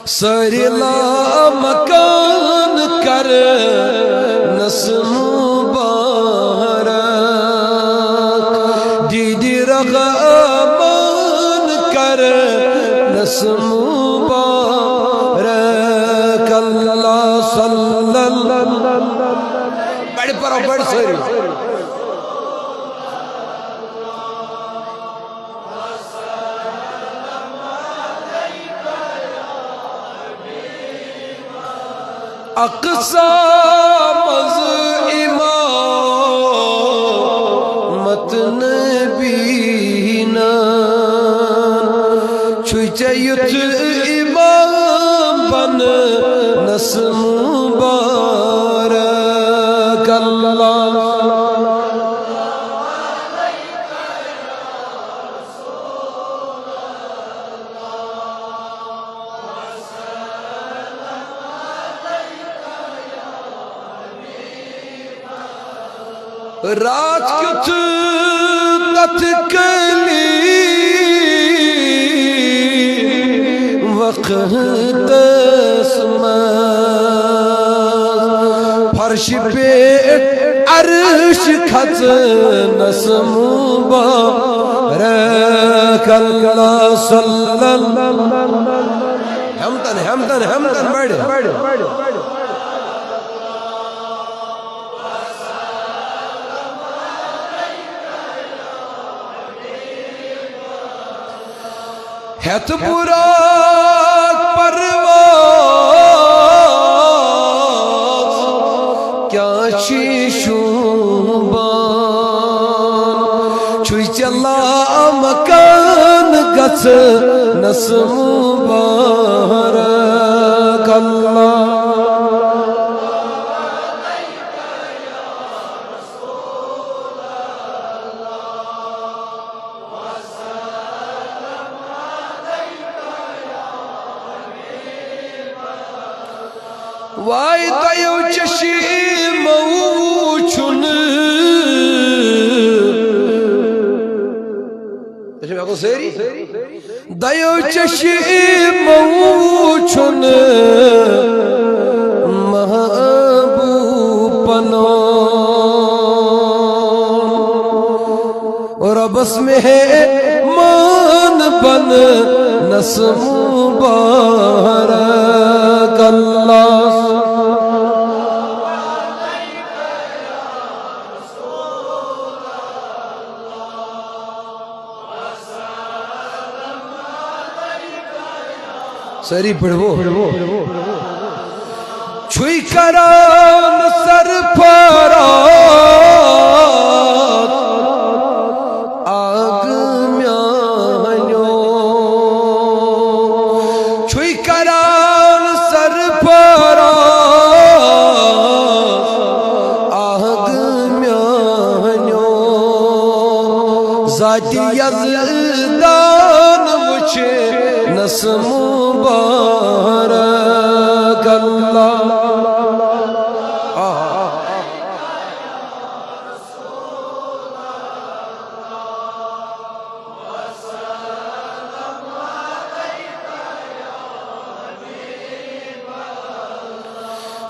ساری لا مکان کر نسم مبارک دیدی رغمان کر نسم مبارک اللہ صلی اللہ بڑھ پر بڑھ ساری اقصا مز امامت نبینا چھوئی چیت امام بن نسم مبارک اللہ رات کیت تتکلی وقت اسمت فرش پہ عرش کھت نسم مبارک اللہ صلی اللہ ہمتن بڑھ ہیت براق پرواز کیا شیشوبان چھوئی چلا مکان گس نسم مبارک اللہ وائی دیو چشی موچن دیو چشی موچن محبوب پنو ربس میں ہے مان بن نسم مبارک اللہ سری پڑھو چھوئی کران سر پرات آگ میانیو چھوئی کران سر پرات آگ میانیو ذاتی یزدان وچھے نسم مبارک اللہ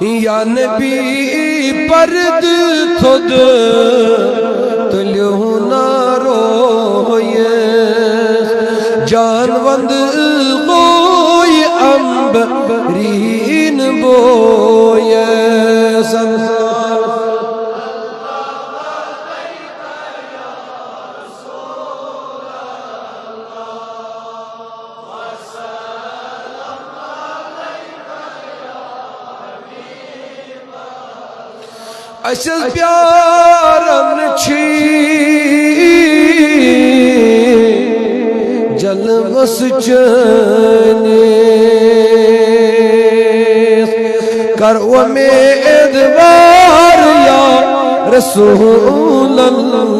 یا نبی پرد تھود تلیو نہ روئے جان وند غوی امبرین بوئے اسس پیارن چھی جلوس چنی کر امیدوار یا رسول اللہ